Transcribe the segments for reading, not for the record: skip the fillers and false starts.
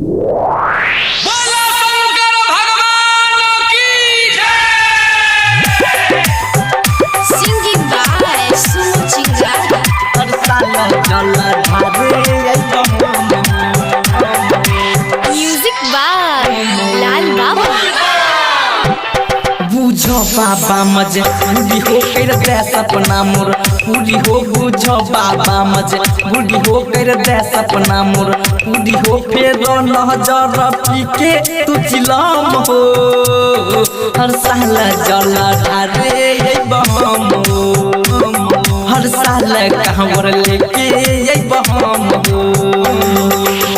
बोला शंकर भगवान की जय। Singing by Sumo Chingara. Music by Lal Baba. बुझो बाबा मजे बूढ़ी हो कर दे सपना मोर पूरी हो बुझो बाबा मजे बूढ़ी हो कर दे सपना मोर पूरी हो फेर नजर पीके तू चिलाम हो हर साल जल ढारे बहम हो हर साल कहवर लेके बहम हो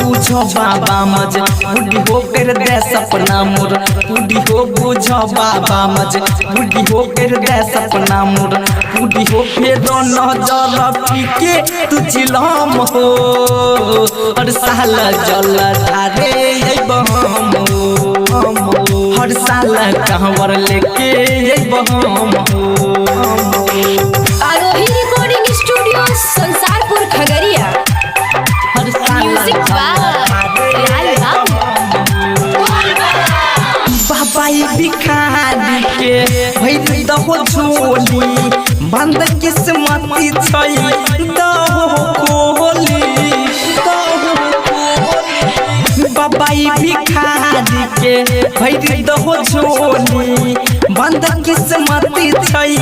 बुझो बाबा मजे बूढ़ी हो कर दे सपना मोर बूढ़ी हो बुझो बाबा मजे बूढ़ी हो कर दे सपना मोर बूढ़ी हो फेर नजर पीके तू चिलाम हो हर साल जल ढारे बहम हो हर साल कहवर लेके बहम हो Aarohi recording studio Sansarpur Khagaria. Music by Lal Baba. बाबा भिखारी के भैर दहो झोली बंद किस्मती छै दहो कोली बाबा भिखारी के भैर दहो झोली बंद किस्मती छै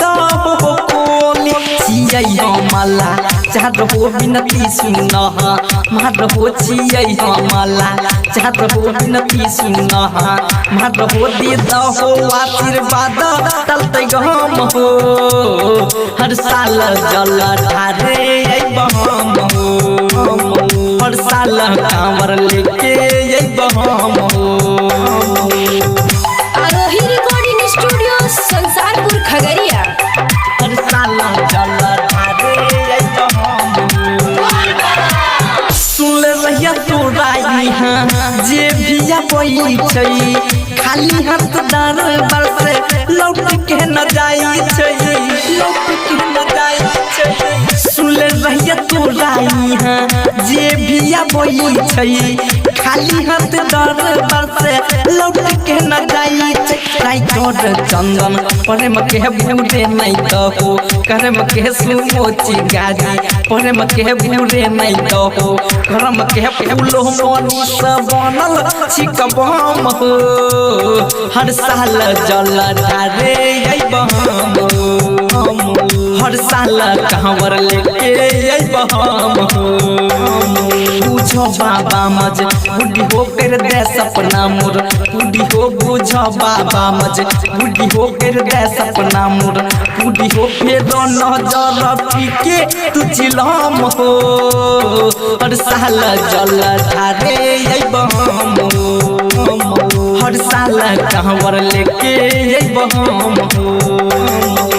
दहो कोली छियै हमला चाहत हो बिनती सुन मार हो छियै हमला चाहत हो बिनती सुन मार हो दे दहो आशीर्वाद टलते गम हो हर साल जल ढारे बहम हो हर साल कांवर लेके बहम हो आरोही रिकॉर्डिंग स्टूडियो संसारपुर खगड़िया. हर साल जल ढारे सुन रहिया तोरा यहाँ जे भिया पई छै खाली हाथ दरबार से लौट के न जाई छै लौट के न जाई छै सुन रहिया तोरा यहाँ जे भिया पई छै खाली हाथ दरबार से लौट के न जाई छै राइटर चंदन प्रेम के भूरे नहीं कहो कर्म के सुमो चिंगारी प्रेम के भूरे नहीं कहो कर्म के फूलो मोनी सब बनल छिकबम हो हर साल जल ढारे बहम हो हर साल कहवर लेके बहम हो बुझो बाबा मजे बूढ़ी हो कर दे सपना मोर बूढ़ी हो बुझो बाबा मजे बूढ़ी हो कर दे सपना मोर बूढ़ी हो फेर नजर पीके तू चिलाम हो हर साल जल ढारे बहम हो हर साल कहवर लेके बहम हो